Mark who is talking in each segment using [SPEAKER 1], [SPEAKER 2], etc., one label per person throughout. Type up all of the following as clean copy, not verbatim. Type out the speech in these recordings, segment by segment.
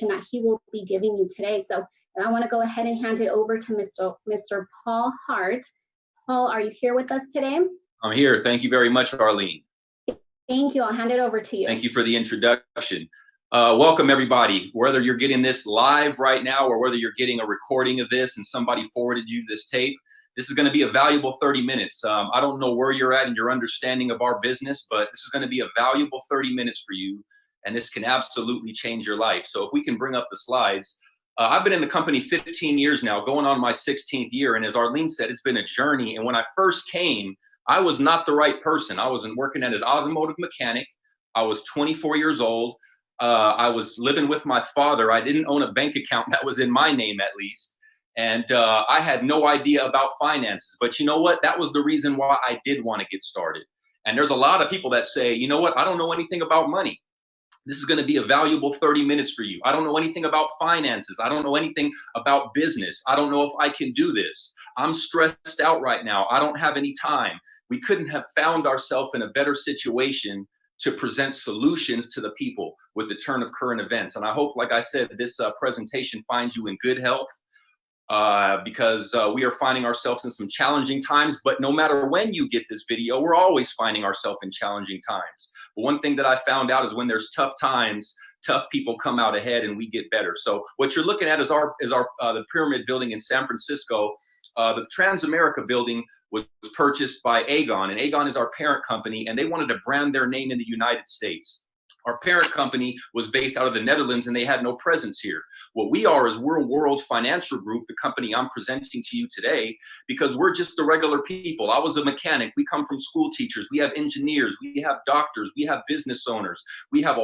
[SPEAKER 1] that he will be giving you today. So I want to go ahead and hand it over to Mr. Paul Hart. Paul, are you here with us today?
[SPEAKER 2] I'm here. Thank you very much, Arlene.
[SPEAKER 1] Thank you. I'll hand it over to you.
[SPEAKER 2] Thank you for the introduction. Welcome, everybody. Whether you're getting this live right now or whether you're getting a recording of this and somebody forwarded you this tape, this is going to be a valuable 30 minutes. I don't know where you're at in your understanding of our business, but this is going to be a valuable 30 minutes for you, and this can absolutely change your life. So if we can bring up the slides. I've been in the company 15 years now, going on my 16th year, and as Arlene said, it's been a journey. And when I first came, I was not the right person. I wasn't working as an automotive mechanic. I was 24 years old. I was living with my father. I didn't own a bank account that was in my name, at least. And I had no idea about finances. But you know what? That was the reason why I did want to get started. And there's a lot of people that say, you know what? I don't know anything about money. This is going to be a valuable 30 minutes for you. I don't know anything about finances. I don't know anything about business. I don't know if I can do this. I'm stressed out right now. I don't have any time. We couldn't have found ourselves in a better situation to present solutions to the people with the turn of current events. And I hope, like I said, this presentation finds you in good health because we are finding ourselves in some challenging times. But no matter when you get this video, we're always finding ourselves in challenging times. But one thing that I found out is when there's tough times, tough people come out ahead and we get better. So what you're looking at is the Pyramid building in San Francisco. The Transamerica building was purchased by Aegon, and Aegon is our parent company, and they wanted to brand their name in the United States. Our parent company was based out of the Netherlands, and they had no presence here. What we are is we're a world financial group, the company I'm presenting to you today, because we're just the regular people. I was a mechanic. We come from school teachers. We have engineers. We have doctors. We have business owners. We have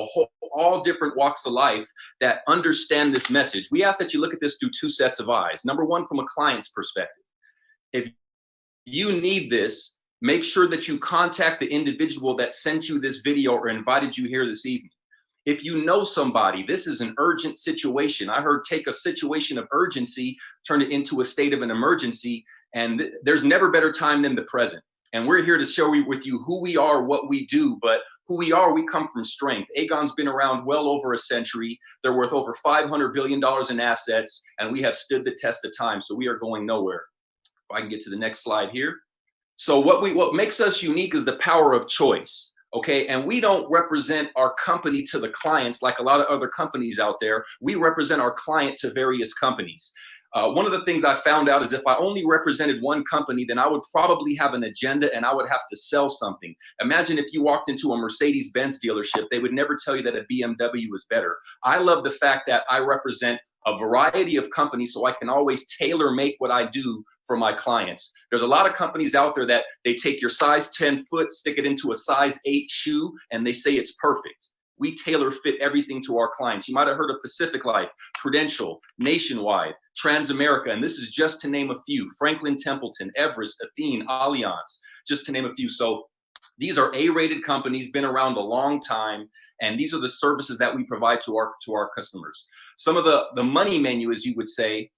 [SPEAKER 2] all different walks of life that understand this message. We ask that you look at this through two sets of eyes. Number one, from a client's perspective. If you need this, make sure that you contact the individual that sent you this video or invited you here this evening. If you know somebody, this is an urgent situation. I heard take a situation of urgency, turn it into a state of an emergency, and there's never better time than the present. And we're here to share with you who we are, what we do, but who we are, we come from strength. Aegon's been around well over a century. They're worth over $500 billion in assets, and we have stood the test of time, so we are going nowhere. If I can get to the next slide here. So what makes us unique is the power of choice, okay? And we don't represent our company to the clients like a lot of other companies out there. We represent our client to various companies. One of the things I found out is if I only represented one company, then I would probably have an agenda and I would have to sell something. Imagine if you walked into a Mercedes-Benz dealership, they would never tell you that a BMW is better. I love the fact that I represent a variety of companies so I can always tailor make what I do for my clients. There's a lot of companies out there that they take your size 10 foot, stick it into a size 8 shoe, and they say it's perfect. We tailor fit everything to our clients. You might have heard of Pacific Life, Prudential, Nationwide, Transamerica, and this is just to name a few. Franklin Templeton, Everest, Athene, Allianz, just to name a few. So these are A-rated companies, been around a long time, and these are the services that we provide to our customers. Some of the money menu, as you would say,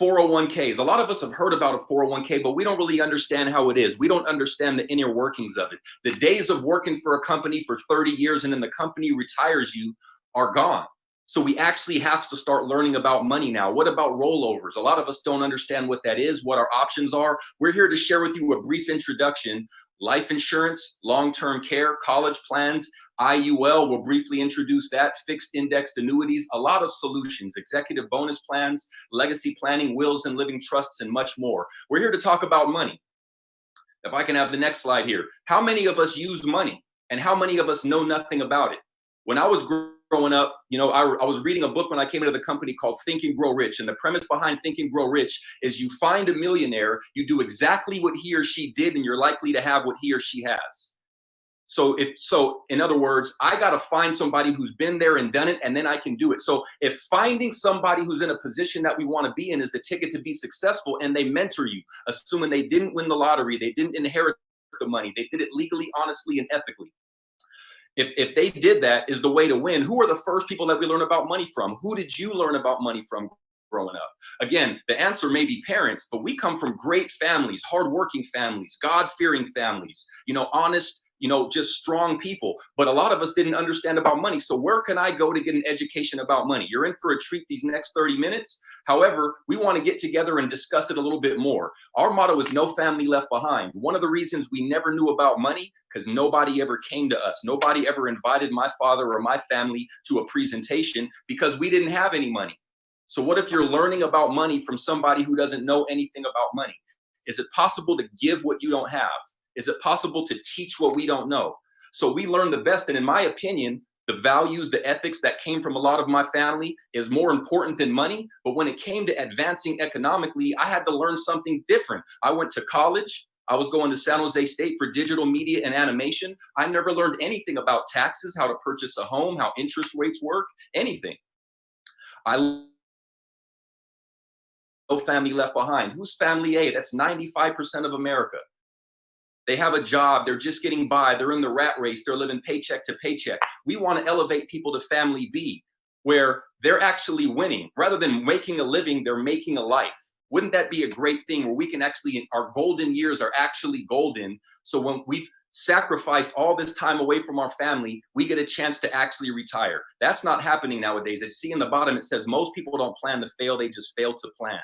[SPEAKER 2] 401ks. A lot of us have heard about a 401k, but we don't really understand how it is. We don't understand the inner workings of it. The days of working for a company for 30 years and then the company retires you are gone. So we actually have to start learning about money now. What about rollovers? A lot of us don't understand what that is, what our options are. We're here to share with you a brief introduction. Life insurance, long-term care, college plans, IUL, we'll briefly introduce that, fixed indexed annuities, a lot of solutions, executive bonus plans, legacy planning, wills and living trusts, and much more. We're here to talk about money. If I can have the next slide here. How many of us use money and how many of us know nothing about it? When I was growing up, you know, I was reading a book when I came into the company called Think and Grow Rich. And the premise behind Think and Grow Rich is you find a millionaire, you do exactly what he or she did, and you're likely to have what he or she has. So in other words, I got to find somebody who's been there and done it, and then I can do it. So if finding somebody who's in a position that we want to be in is the ticket to be successful, and they mentor you, assuming they didn't win the lottery, they didn't inherit the money, they did it legally, honestly, and ethically. If they did that is the way to win. Who are the first people that we learn about money from? Who did you learn about money from growing up? Again, the answer may be parents, but we come from great families, hardworking families, God-fearing families, you know, honest, just strong people. But a lot of us didn't understand about money. So where can I go to get an education about money? You're in for a treat these next 30 minutes. However, we want to get together and discuss it a little bit more. Our motto is no family left behind. One of the reasons we never knew about money, because nobody ever came to us. Nobody ever invited my father or my family to a presentation because we didn't have any money. So what if you're learning about money from somebody who doesn't know anything about money? Is it possible to give what you don't have? Is it possible to teach what we don't know? So we learn the best. And in my opinion, the values, the ethics that came from a lot of my family is more important than money. But when it came to advancing economically, I had to learn something different. I went to college. I was going to San Jose State for digital media and animation. I never learned anything about taxes, how to purchase a home, how interest rates work, anything. No family left behind. Who's family A? That's 95% of America. They have a job, they're just getting by, they're in the rat race, they're living paycheck to paycheck. We want to elevate people to family B, where they're actually winning. Rather than making a living, they're making a life. Wouldn't that be a great thing where we can actually, our golden years are actually golden. So when we've sacrificed all this time away from our family, we get a chance to actually retire. That's not happening nowadays. As you see in the bottom, it says most people don't plan to fail, they just fail to plan.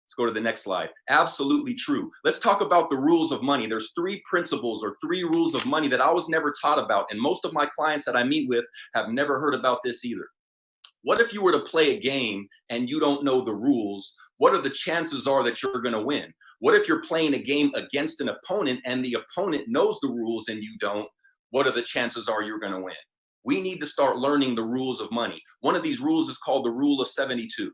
[SPEAKER 2] Let's go to the next slide. Absolutely true. Let's talk about the rules of money. There's 3 principles or 3 rules of money that I was never taught about. And most of my clients that I meet with have never heard about this either. What if you were to play a game and you don't know the rules? What are the chances are that you're going to win? What if you're playing a game against an opponent and the opponent knows the rules and you don't? What are the chances are you're going to win? We need to start learning the rules of money. One of these rules is called the rule of 72.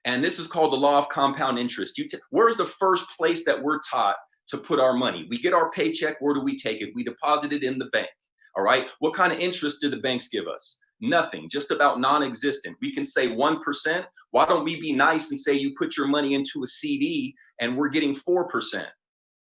[SPEAKER 2] And this is called the law of compound interest. Where's the first place that we're taught to put our money? We get our paycheck. Where do we take it? We deposit it in the bank. All right. What kind of interest do the banks give us? Nothing, just about non-existent. We can say 1%. Why don't we be nice and say you put your money into a CD and we're getting 4%?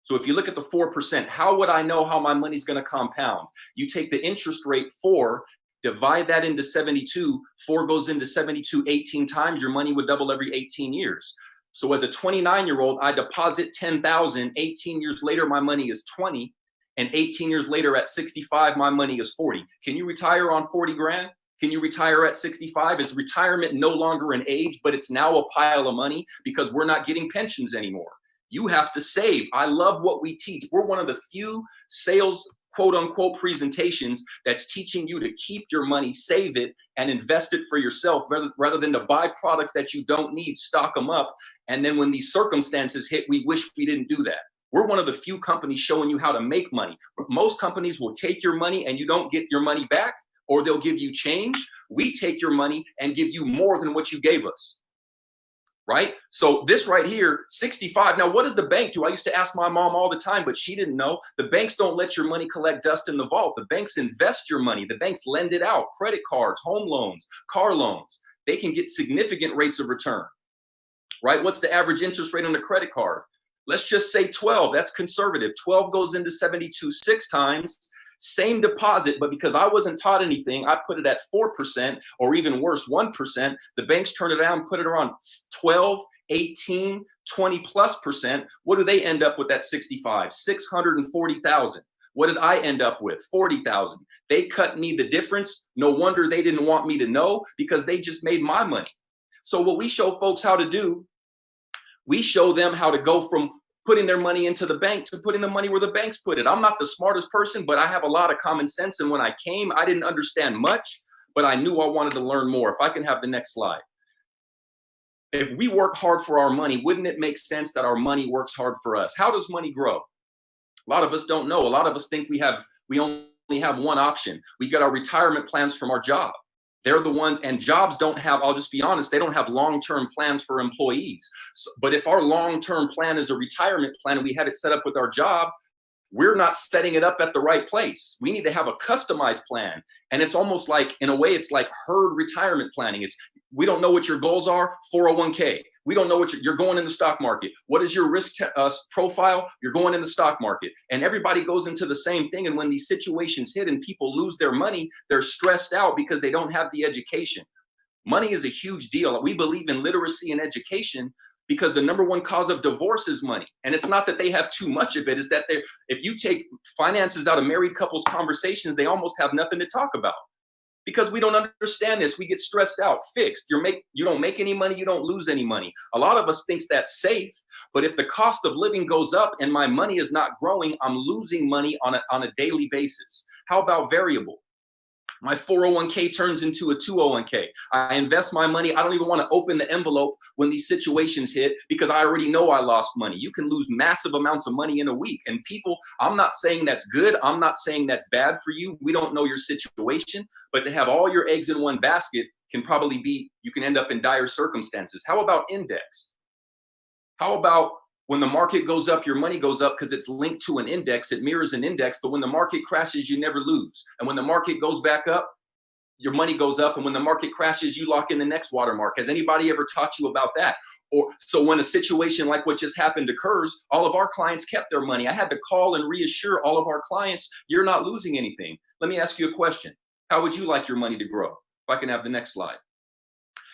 [SPEAKER 2] So if you look at the 4%, how would I know how my money's going to compound? You take the interest rate 4, divide that into 72, 4 goes into 72 18 times, your money would double every 18 years. So as a 29-year-old, I deposit 10,000, 18 years later, my money is 20, and 18 years later at 65, my money is 40. Can you retire on 40 grand? Can you retire at 65? Is retirement no longer an age, but it's now a pile of money because we're not getting pensions anymore? You have to save. I love what we teach. We're one of the few sales quote unquote presentations that's teaching you to keep your money, save it, and invest it for yourself rather than to buy products that you don't need, stock them up. And then when these circumstances hit, we wish we didn't do that. We're one of the few companies showing you how to make money. Most companies will take your money and you don't get your money back, or they'll give you change. We take your money and give you more than what you gave us. Right? So this right here, 65. Now, what does the bank do? I used to ask my mom all the time, but she didn't know. The banks don't let your money collect dust in the vault. The banks invest your money. The banks lend it out. Credit cards, home loans, car loans. They can get significant rates of return. Right? What's the average interest rate on a credit card? Let's just say 12. That's conservative. 12 goes into 72 6 times. Same deposit, but because I wasn't taught anything, I put it at 4%, or even worse, 1%. The banks turn it down, put it around 12, 18, 20+%. What do they end up with at 65? 640,000. What did I end up with? 40,000. They cut me the difference. No wonder they didn't want me to know, because they just made my money. So what we show folks how to do, we show them how to go from putting their money into the bank to putting the money where the banks put it. I'm not the smartest person, but I have a lot of common sense. And when I came, I didn't understand much, but I knew I wanted to learn more. If I can have the next slide. If we work hard for our money, wouldn't it make sense that our money works hard for us? How does money grow? A lot of us don't know. A lot of us think we only have one option. We get our retirement plans from our job. They're the ones, and jobs don't have, I'll just be honest, they don't have long-term plans for employees. So, but if our long-term plan is a retirement plan and we had it set up with our job, we're not setting it up at the right place. We need to have a customized plan. And it's almost like, in a way, it's like herd retirement planning. We don't know what your goals are, 401k. We don't know what you're going in the stock market. What is your risk profile? You're going in the stock market. And everybody goes into the same thing. And when these situations hit and people lose their money, they're stressed out because they don't have the education. Money is a huge deal. We believe in literacy and education, because the number one cause of divorce is money. And it's not that they have too much of it, it's that if you take finances out of married couples conversations, they almost have nothing to talk about. Because we don't understand this. We get stressed out, fixed. You don't make any money, you don't lose any money. A lot of us thinks that's safe, but if the cost of living goes up and my money is not growing, I'm losing money on a daily basis. How about variable? My 401k turns into a 201k. I invest my money. I don't even want to open the envelope when these situations hit because I already know I lost money. You can lose massive amounts of money in a week. And people, I'm not saying that's good. I'm not saying that's bad for you. We don't know your situation, but to have all your eggs in one basket can probably be, you can end up in dire circumstances. How about index? How about when the market goes up, your money goes up because it's linked to an index, it mirrors an index, but when the market crashes, you never lose. And when the market goes back up, your money goes up, and when the market crashes, you lock in the next watermark. Has anybody ever taught you about that? Or so when a situation like what just happened occurs, all of our clients kept their money. I had to call and reassure all of our clients, you're not losing anything. Let me ask you a question. How would you like your money to grow? If I can have the next slide.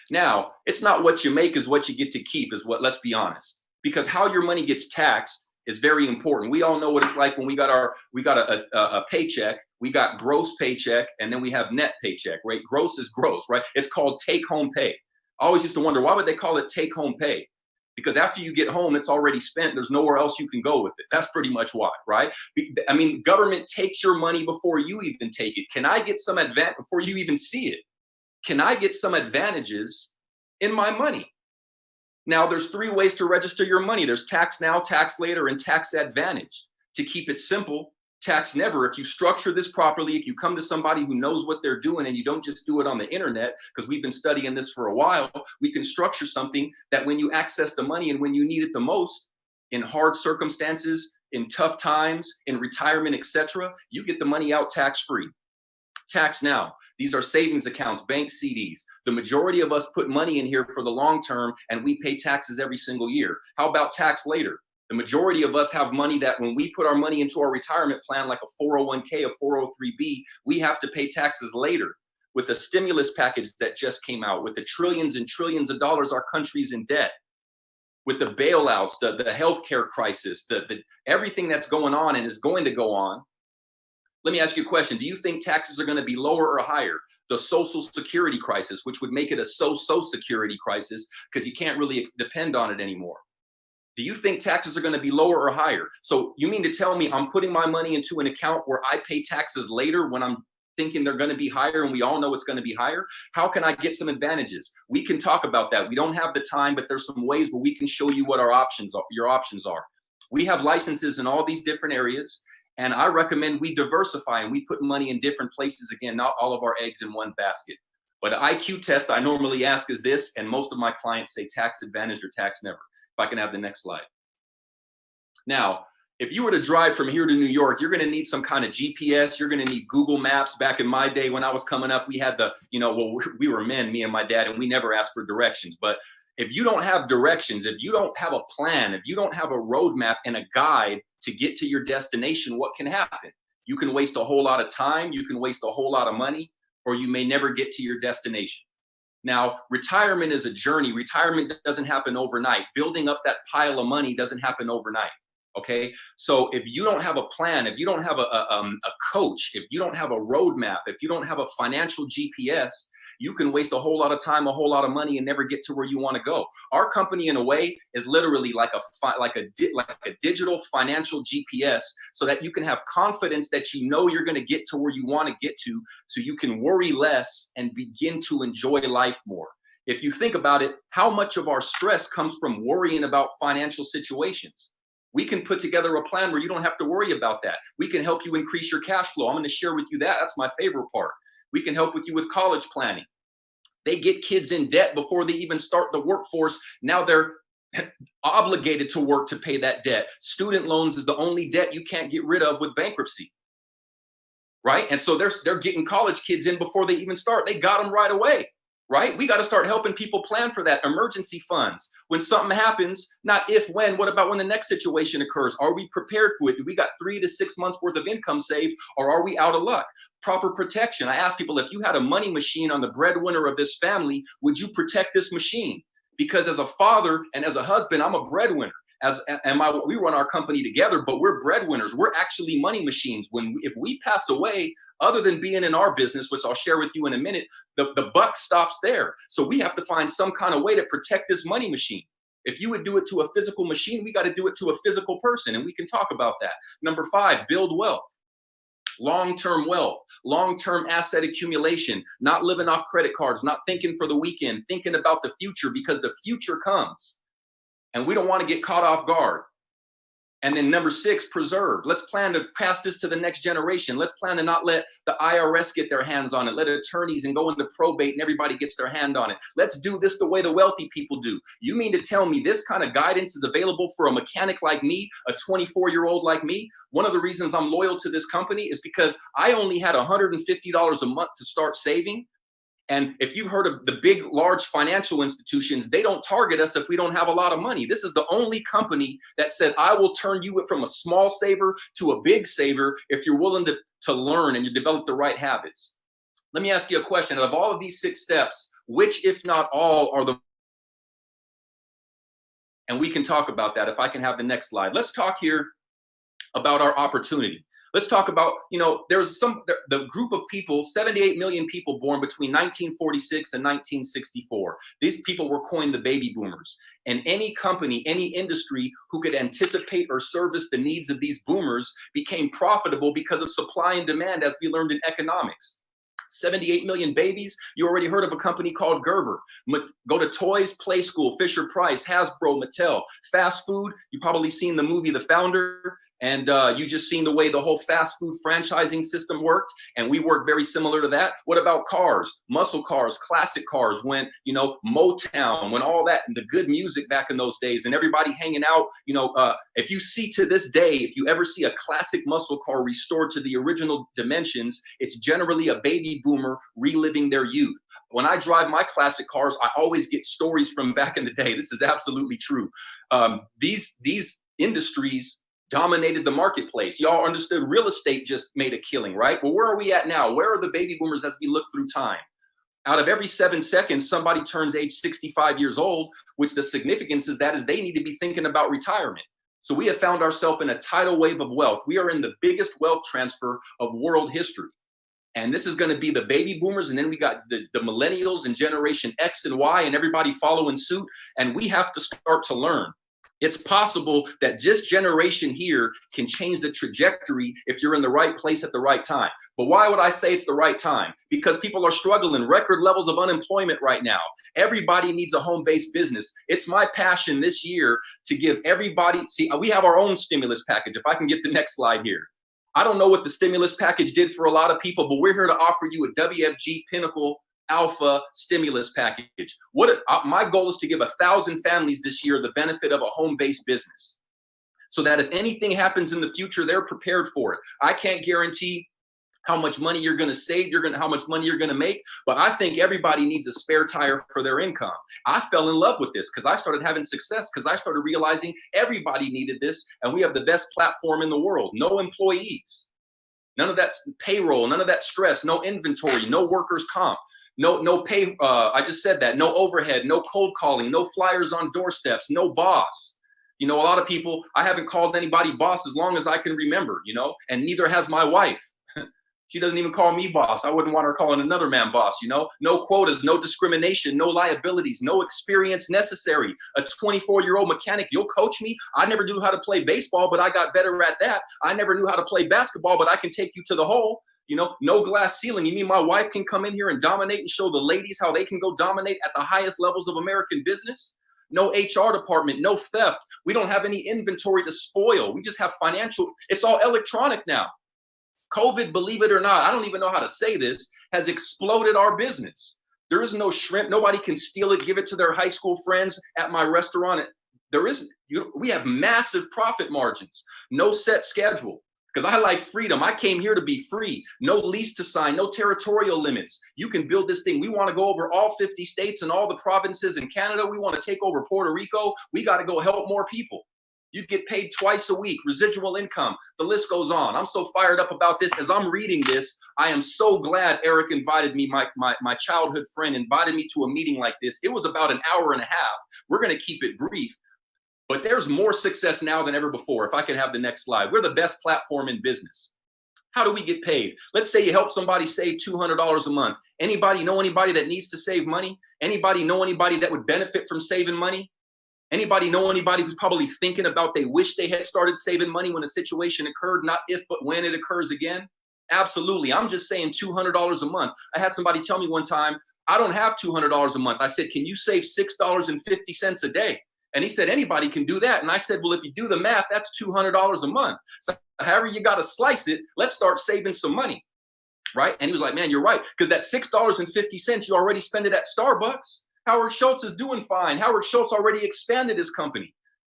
[SPEAKER 2] Now, it's not what you make is what you get to keep is what, let's be honest. Because how your money gets taxed is very important. We all know what it's like when we got a paycheck, we got gross paycheck, and then we have net paycheck, right? Gross is gross, right? It's called take-home pay. I always used to wonder, why would they call it take-home pay? Because after you get home, it's already spent. There's nowhere else you can go with it. That's pretty much why, right? I mean, government takes your money before you even take it. Can I get some advantage before you even see it? Can I get some advantages in my money? Now, there's 3 ways to register your money. There's tax now, tax later, and tax advantage. To keep it simple, tax never. If you structure this properly, if you come to somebody who knows what they're doing and you don't just do it on the internet, because we've been studying this for a while, we can structure something that when you access the money and when you need it the most, in hard circumstances, in tough times, in retirement, etc., you get the money out tax-free. Tax now. These are savings accounts, bank CDs. The majority of us put money in here for the long term and we pay taxes every single year. How about tax later? The majority of us have money that when we put our money into our retirement plan, like a 401k, a 403b, we have to pay taxes later. With the stimulus package that just came out, with the trillions and trillions of dollars our country's in debt, with the bailouts, the healthcare crisis, everything that's going on and is going to go on. Let me ask you a question. Do you think taxes are going to be lower or higher? The social security crisis, which would make it a so-so security crisis because you can't really depend on it anymore. Do you think taxes are going to be lower or higher? So you mean to tell me I'm putting my money into an account where I pay taxes later when I'm thinking they're going to be higher and we all know it's going to be higher? How can I get some advantages? We can talk about that. We don't have the time, but there's some ways where we can show you what our options are, your options are. We have licenses in all these different areas. And I recommend we diversify and we put money in different places. Again, not all of our eggs in one basket. But the IQ test I normally ask is this, and most of my clients say tax advantage or tax never. If I can have the next slide. Now, if you were to drive from here to New York, you're going to need some kind of GPS. You're going to need Google Maps. Back in my day when I was coming up, we had we were men, me and my dad, and we never asked for directions. But if you don't have directions, if you don't have a plan, if you don't have a roadmap and a guide to get to your destination, what can happen? You can waste a whole lot of time, you can waste a whole lot of money, or you may never get to your destination. Now, retirement is a journey. Retirement doesn't happen overnight. Building up that pile of money doesn't happen overnight. Okay, so if you don't have a plan, if you don't have a coach, if you don't have a roadmap, if you don't have a financial GPS, you can waste a whole lot of time, a whole lot of money, and never get to where you want to go. Our company, in a way, is literally like a digital financial GPS, so that you can have confidence that you know you're going to get to where you want to get to, so you can worry less and begin to enjoy life more. If you think about it, how much of our stress comes from worrying about financial situations? We can put together a plan where you don't have to worry about that. We can help you increase your cash flow. I'm going to share with you that. That's my favorite part. We can help with you with college planning. They get kids in debt before they even start the workforce. Now they're obligated to work to pay that debt. Student loans is the only debt you can't get rid of with bankruptcy, right? And so they're getting college kids in before they even start. They got them right away, right? We got to start helping people plan for that. Emergency funds. When something happens, not if, when, what about when the next situation occurs? Are we prepared for it? Do we got 3 to 6 months worth of income saved, or are we out of luck? Proper protection. I ask people, if you had a money machine on the breadwinner of this family, would you protect this machine? because as a father and as a husband, I'm a breadwinner. We run our company together, but we're breadwinners. We're actually money machines. If we pass away, other than being in our business, which I'll share with you in a minute, the buck stops there. So we have to find some kind of way to protect this money machine. If you would do it to a physical machine, we got to do it to a physical person, and we can talk about that. Number 5, build wealth. Long-term wealth, long-term asset accumulation, not living off credit cards, not thinking for the weekend, thinking about the future, because the future comes. And we don't want to get caught off guard. And then number 6, preserve. Let's plan to pass this to the next generation. Let's plan to not let the IRS get their hands on it. Let attorneys and go into probate and everybody gets their hand on it. Let's do this the way the wealthy people do. You mean to tell me this kind of guidance is available for a mechanic like me, a 24-year-old like me? One of the reasons I'm loyal to this company is because I only had $150 a month to start saving. And if you've heard of the big, large financial institutions, they don't target us if we don't have a lot of money. This is the only company that said, I will turn you from a small saver to a big saver if you're willing to learn and you develop the right habits. Let me ask you a question. Out of all of these 6 steps, which, if not all, are the... And we can talk about that if I can have the next slide. Let's talk here about our opportunity. Let's talk about, there's the group of people, 78 million people born between 1946 and 1964. These people were coined the baby boomers. And any company, any industry who could anticipate or service the needs of these boomers became profitable because of supply and demand, as we learned in economics. 78 million babies. You already heard of a company called Gerber. Go to Toys, Play School, Fisher Price, Hasbro, Mattel. Fast food, you've probably seen the movie The Founder, and you just seen the way the whole fast food franchising system worked, and we work very similar to that. What about cars? Muscle cars, classic cars, when, Motown, when all that, and the good music back in those days, and everybody hanging out, if you see to this day, if you ever see a classic muscle car restored to the original dimensions, it's generally a baby boomer reliving their youth. When I drive my classic cars, I always get stories from back in the day. This is absolutely true. These industries dominated the marketplace. Y'all understood real estate just made a killing, right? Well, where are we at now? Where are the baby boomers as we look through time? Out of every 7 seconds, somebody turns age 65 years old, which the significance is they need to be thinking about retirement. So we have found ourselves in a tidal wave of wealth. We are in the biggest wealth transfer of world history. And this is going to be the baby boomers. And then we got the millennials and generation X and Y and everybody following suit. And we have to start to learn. It's possible that this generation here can change the trajectory if you're in the right place at the right time. But why would I say it's the right time? Because people are struggling, record levels of unemployment right now. Everybody needs a home-based business. It's my passion this year to give everybody, see, we have our own stimulus package. If I can get the next slide here. I don't know what the stimulus package did for a lot of people, but we're here to offer you a WFG Pinnacle Alpha stimulus package. My goal is to give 1,000 families this year the benefit of a home-based business, so that if anything happens in the future, they're prepared for it. I can't guarantee how much money you're going to save, how much money you're going to make, but I think everybody needs a spare tire for their income. I fell in love with this because I started having success, because I started realizing everybody needed this, and we have the best platform in the world. No employees, none of that payroll, none of that stress, no inventory, no workers' comp. No pay, I just said that, no overhead, no cold calling, no flyers on doorsteps, no boss. A lot of people, I haven't called anybody boss as long as I can remember, and neither has my wife. She doesn't even call me boss. I wouldn't want her calling another man boss, No quotas, no discrimination, no liabilities, no experience necessary. A 24-year-old mechanic, you'll coach me? I never knew how to play baseball, but I got better at that. I never knew how to play basketball, but I can take you to the hole. No glass ceiling. You mean my wife can come in here and dominate and show the ladies how they can go dominate at the highest levels of American business? No HR department, no theft. We don't have any inventory to spoil. We just have financial. It's all electronic now. COVID, believe it or not, I don't even know how to say this, has exploded our business. There is no shrimp. Nobody can steal it, give it to their high school friends at my restaurant. There isn't. We have massive profit margins, no set schedule. Because I like freedom. I came here to be free. No lease to sign, no territorial limits. You can build this thing. We want to go over all 50 states and all the provinces in Canada. We want to take over Puerto Rico. We got to go help more people. You get paid twice a week, residual income. The list goes on. I'm so fired up about this. As I'm reading this, I am so glad Eric invited me, my childhood friend invited me to a meeting like this. It was about an hour and a half. We're going to keep it brief, but there's more success now than ever before. If I could have the next slide. We're the best platform in business. How do we get paid? Let's say you help somebody save $200 a month. Anybody know anybody that needs to save money? Anybody know anybody that would benefit from saving money? Anybody know anybody who's probably thinking about they wish they had started saving money when a situation occurred, not if, but when it occurs again? Absolutely. I'm just saying $200 a month. I had somebody tell me one time, I don't have $200 a month. I said, can you save $6.50 a day? And he said, anybody can do that. And I said, well, if you do the math, that's $200 a month. So however you got to slice it, let's start saving some money, right? And he was like, man, you're right. Because that $6.50, you already spend it at Starbucks. Howard Schultz is doing fine. Howard Schultz already expanded his company.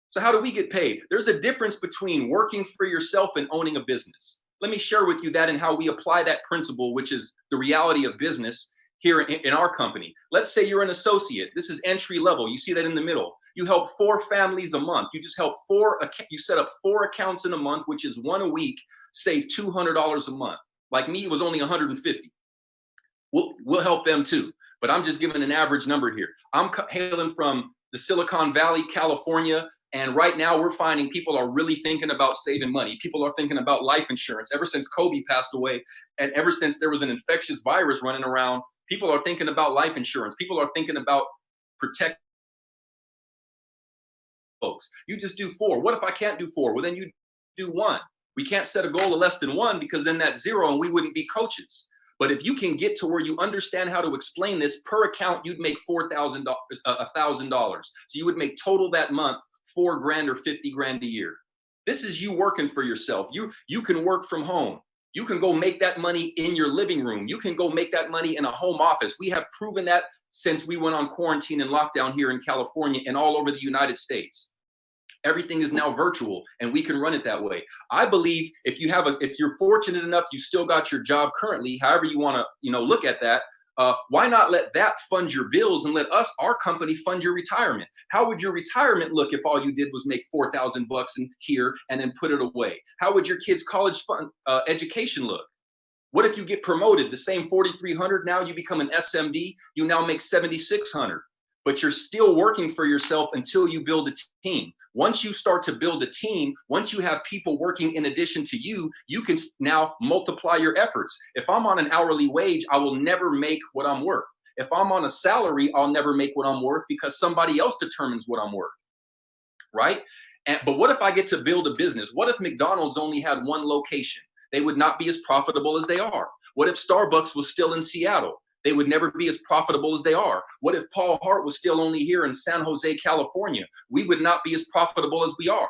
[SPEAKER 2] So how do we get paid? There's a difference between working for yourself and owning a business. Let me share with you that and how we apply that principle, which is the reality of business here in our company. Let's say you're an associate. This is entry level. You see that in the middle. You help 4 families a month. You just help you set up 4 accounts in a month, which is 1 a week, save $200 a month. Like me, it was only 150. We'll help them too. But I'm just giving an average number here. I'm hailing from the Silicon Valley, California. And right now we're finding people are really thinking about saving money. People are thinking about life insurance. Ever since Kobe passed away, and ever since there was an infectious virus running around, people are thinking about life insurance. People are thinking about protect folks. You just do 4. What if I can't do 4? Well, then you do 1. We can't set a goal of less than 1 because then that's 0 and we wouldn't be coaches. But if you can get to where you understand how to explain this per account, you'd make $1,000. So you would make total that month $4,000 or $50,000 a year. This is you working for yourself. You can work from home. You can go make that money in your living room. You can go make that money in a home office. We have proven that since we went on quarantine and lockdown here in California and all over the United States. Everything is now virtual and we can run it that way. I believe if you're fortunate enough, you still got your job currently, however you want to, look at that. Why not let that fund your bills and let our company fund your retirement? How would your retirement look if all you did was make $4,000 in here and then put it away? How would your kids' college fund education look? What if you get promoted, the same 4,300, now you become an SMD, you now make 7,600, but you're still working for yourself until you build a team. Once you start to build a team, once you have people working in addition to you, you can now multiply your efforts. If I'm on an hourly wage, I will never make what I'm worth. If I'm on a salary, I'll never make what I'm worth because somebody else determines what I'm worth, right? But what if I get to build a business? What if McDonald's only had 1 location? They would not be as profitable as they are. What if Starbucks was still in Seattle? They would never be as profitable as they are. What if Paul Hart was still only here in San Jose, California? We would not be as profitable as we are.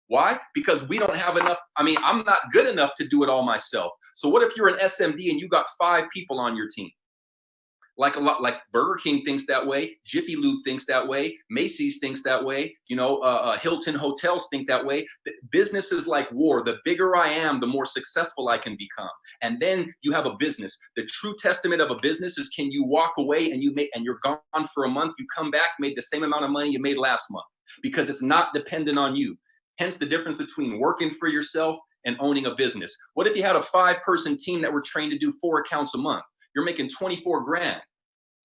[SPEAKER 2] Why? Because we don't have enough. I'm not good enough to do it all myself. So what if you're an SMD and you got 5 people on your team? Like Burger King thinks that way, Jiffy Lube thinks that way, Macy's thinks that way, Hilton Hotels think that way. Business is like war. The bigger I am, the more successful I can become. And then you have a business. The true testament of a business is, can you walk away and you're gone for a month, you come back, made the same amount of money you made last month, because it's not dependent on you. Hence the difference between working for yourself and owning a business. What if you had a 5-person team that were trained to do 4 accounts a month? You're making $24,000.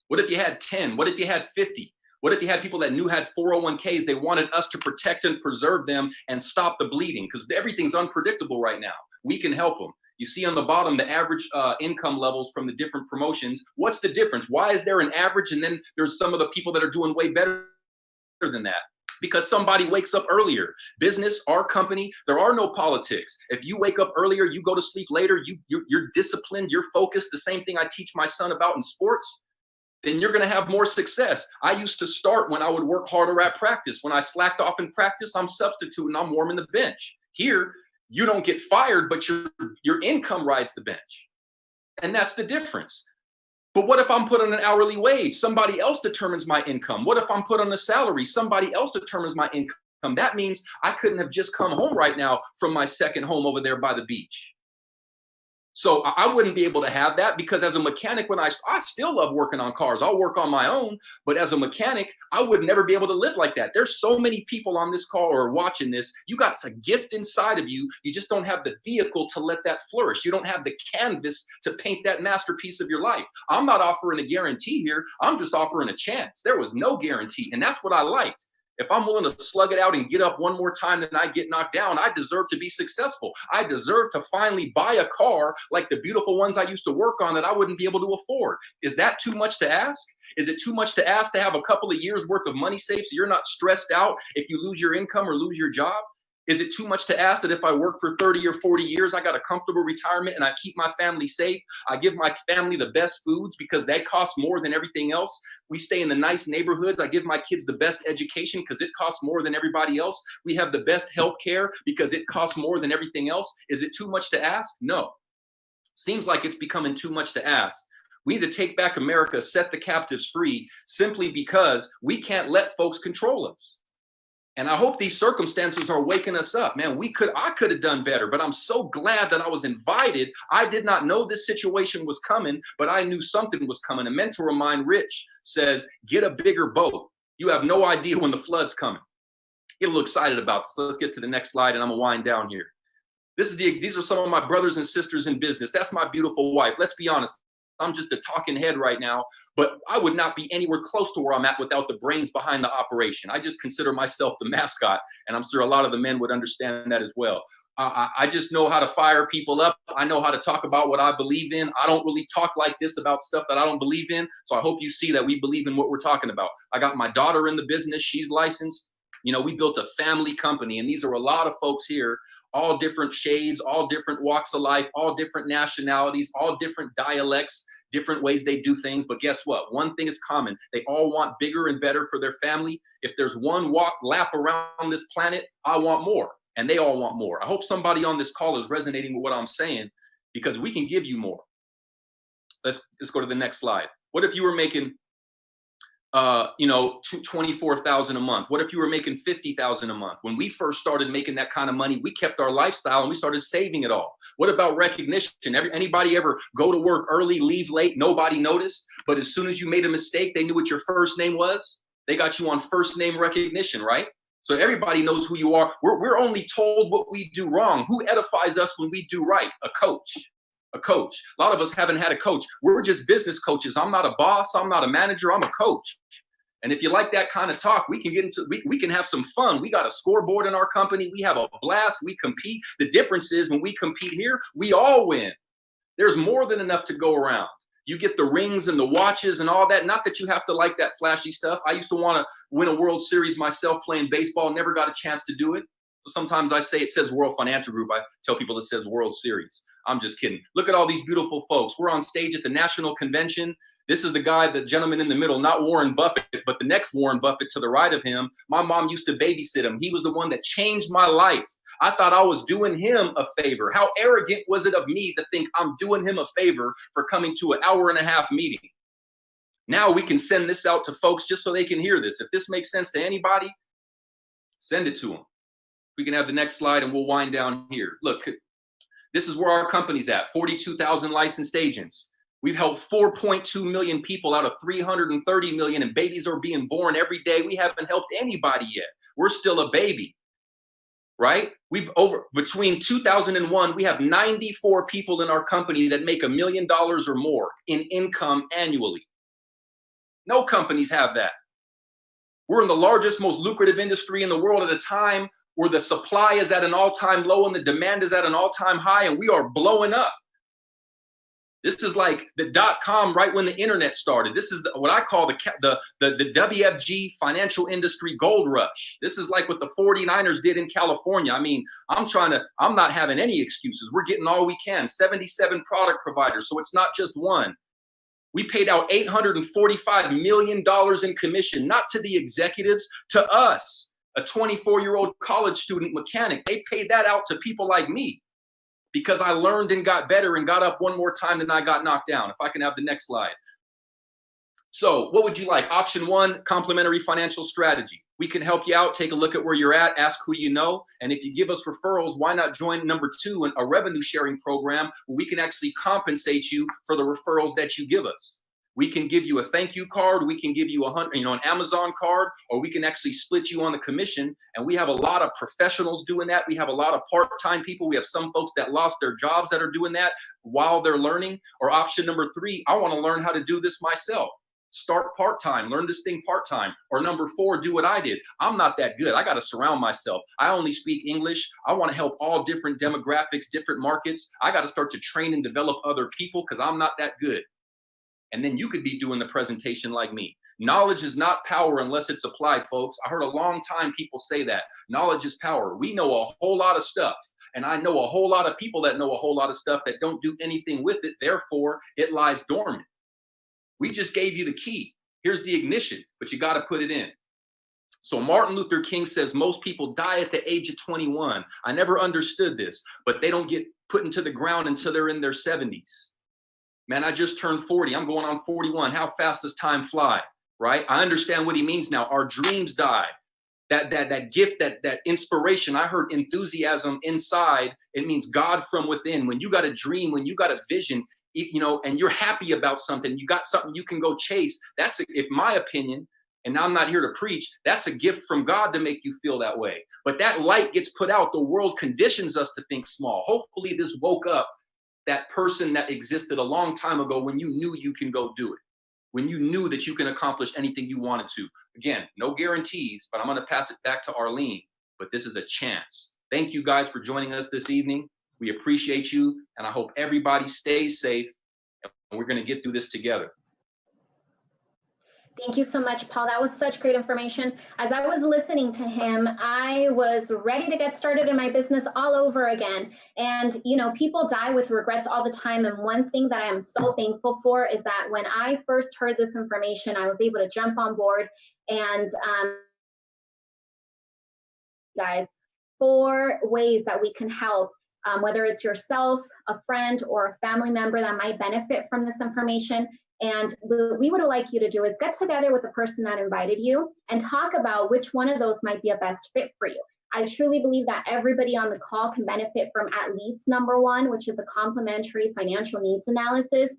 [SPEAKER 2] What if you had 10? What if you had 50? What if you had people that had 401ks? They wanted us to protect and preserve them and stop the bleeding, because everything's unpredictable right now. We can help them. You see on the bottom, the average income levels from the different promotions. What's the difference? Why is there an average and then there's some of the people that are doing way better than that? Because somebody wakes up earlier. Business, our company, there are no politics. If you wake up earlier, you go to sleep later, you're disciplined, you're focused, the same thing I teach my son about in sports, then you're going to have more success. I used to start when I would work harder at practice. When I slacked off in practice, I'm substituting, I'm warming the bench. Here, you don't get fired, but your income rides the bench. And that's the difference. But what if I'm put on an hourly wage? Somebody else determines my income. What if I'm put on a salary? Somebody else determines my income. That means I couldn't have just come home right now from my second home over there by the beach. So I wouldn't be able to have that, because as a mechanic, when I still love working on cars, I'll work on my own, but as a mechanic, I would never be able to live like that. There's so many people on this call or watching this. You got a gift inside of you. You just don't have the vehicle to let that flourish. You don't have the canvas to paint that masterpiece of your life. I'm not offering a guarantee here. I'm just offering a chance. There was no guarantee. And that's what I liked. If I'm willing to slug it out and get up one more time and I get knocked down, I deserve to be successful. I deserve to finally buy a car like the beautiful ones I used to work on that I wouldn't be able to afford. Is that too much to ask? Is it too much to ask to have a couple of years worth of money saved so you're not stressed out if you lose your income or lose your job? Is it too much to ask that if I work for 30 or 40 years, I got a comfortable retirement and I keep my family safe? I give my family the best foods because they cost more than everything else. We stay in the nice neighborhoods. I give my kids the best education because it costs more than everybody else. We have the best health care because it costs more than everything else. Is it too much to ask? No. Seems like it's becoming too much to ask. We need to take back America, set the captives free, simply because we can't let folks control us. And I hope these circumstances are waking us up. Man, I could have done better, but I'm so glad that I was invited. I did not know this situation was coming, but I knew something was coming. A mentor of mine, Rich, says, get a bigger boat. You have no idea when the flood's coming. Get a little excited about this. Let's get to the next slide, and I'm gonna wind down here. These are some of my brothers and sisters in business. That's my beautiful wife. Let's be honest. I'm just a talking head right now, but I would not be anywhere close to where I'm at without the brains behind the operation. I just consider myself the mascot, and I'm sure a lot of the men would understand that as well. I just know how to fire people up. I know how to talk about what I believe in. I don't really talk like this about stuff that I don't believe in. So I hope you see that we believe in what we're talking about. I got my daughter in the business. She's licensed. You know, we built a family company, and these are a lot of folks here, all different shades, all different walks of life, all different nationalities, all different dialects, different ways they do things. But guess what? One thing is common. They all want bigger and better for their family. If there's one lap around this planet, I want more. And they all want more. I hope somebody on this call is resonating with what I'm saying, because we can give you more. Let's go to the next slide. What if you were making 24,000 a month? What if you were making 50,000 a month? When we first started making that kind of money, we kept our lifestyle and we started saving it all. What about recognition? Anybody ever go to work early, leave late, nobody noticed, but as soon as you made a mistake, they knew what your first name was? They got you on first name recognition, right? So everybody knows who you are. We're only told what we do wrong. Who edifies us when we do right? A coach. A coach. A lot of us haven't had a coach. We're just business coaches. I'm not a boss. I'm not a manager. I'm a coach. And if you like that kind of talk, we can get into, we can have some fun. We got a scoreboard in our company. We have a blast. We compete. The difference is when we compete here, we all win. There's more than enough to go around. You get the rings and the watches and all that. Not that you have to like that flashy stuff. I used to want to win a World Series myself playing baseball. Never got a chance to do it. So sometimes I say it says World Financial Group. I tell people it says World Series. I'm just kidding. Look at all these beautiful folks. We're on stage at the National Convention. This is the gentleman in the middle, not Warren Buffett, but the next Warren Buffett to the right of him. My mom used to babysit him. He was the one that changed my life. I thought I was doing him a favor. How arrogant was it of me to think I'm doing him a favor for coming to an hour-and-a-half meeting? Now we can send this out to folks just so they can hear this. If this makes sense to anybody, send it to them. We can have the next slide and we'll wind down here. Look, this is where our company's at, 42,000 licensed agents. We've helped 4.2 million people out of 330 million, and babies are being born every day. We haven't helped anybody yet. We're still a baby, right? Between 2001, we have 94 people in our company that make $1 million or more in income annually. No companies have that. We're in the largest, most lucrative industry in the world at a time where the supply is at an all-time low and the demand is at an all-time high, and we are blowing up. This is like the .com right when the internet started. This is what I call the WFG financial industry gold rush. This is like what the 49ers did in California. I mean, I'm not having any excuses. We're getting all we can. 77 product providers, so it's not just one. We paid out $845 million in commission, not to the executives, to us, a 24-year-old college student mechanic. They paid that out to people like me, because I learned and got better and got up one more time than I got knocked down. If I can have the next slide. So what would you like? Option one, complimentary financial strategy. We can help you out, take a look at where you're at, ask who you know. And if you give us referrals, why not join number two, a revenue sharing program where we can actually compensate you for the referrals that you give us. We can give you a thank you card. We can give you an Amazon card, or we can actually split you on the commission. And we have a lot of professionals doing that. We have a lot of part-time people. We have some folks that lost their jobs that are doing that while they're learning. Or option number three, I want to learn how to do this myself. Start part-time, learn this thing part-time. Or number four, do what I did. I'm not that good. I got to surround myself. I only speak English. I want to help all different demographics, different markets. I got to start to train and develop other people because I'm not that good. And then you could be doing the presentation like me. Knowledge is not power unless it's applied, folks. I heard a long time people say that. Knowledge is power. We know a whole lot of stuff. And I know a whole lot of people that know a whole lot of stuff that don't do anything with it. Therefore, it lies dormant. We just gave you the key. Here's the ignition, but you got to put it in. So Martin Luther King says most people die at the age of 21. I never understood this, but they don't get put into the ground until they're in their 70s. Man, I just turned 40. I'm going on 41. How fast does time fly, right? I understand what he means now. Our dreams die. That gift, that inspiration. I heard enthusiasm inside. It means God from within. When you got a dream, when you got a vision, and you're happy about something, you got something you can go chase. That's, if my opinion, and I'm not here to preach, that's a gift from God to make you feel that way. But that light gets put out. The world conditions us to think small. Hopefully this woke up that person that existed a long time ago when you knew you can go do it, when you knew that you can accomplish anything you wanted to. Again, no guarantees, but I'm going to pass it back to Arlene. But this is a chance. Thank you guys for joining us this evening. We appreciate you, and I hope everybody stays safe, and we're going to get through this together.
[SPEAKER 1] Thank you so much, Paul. That was such great information. As I was listening to him, I was ready to get started in my business all over again. And, people die with regrets all the time. And one thing that I am so thankful for is that when I first heard this information, I was able to jump on board and guys, 4 ways that we can help, whether it's yourself, a friend, or a family member that might benefit from this information. And what we would like you to do is get together with the person that invited you and talk about which one of those might be a best fit for you. I truly believe that everybody on the call can benefit from at least number 1, which is a complimentary financial needs analysis.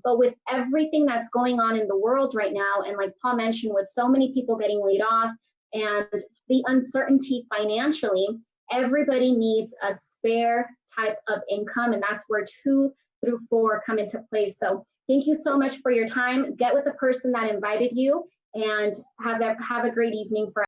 [SPEAKER 1] But with everything that's going on in the world right now, and like Paul mentioned, with so many people getting laid off and the uncertainty financially, everybody needs a spare type of income, and that's where 2 through 4 come into place. So thank you so much for your time. Get with the person that invited you, and have a great evening for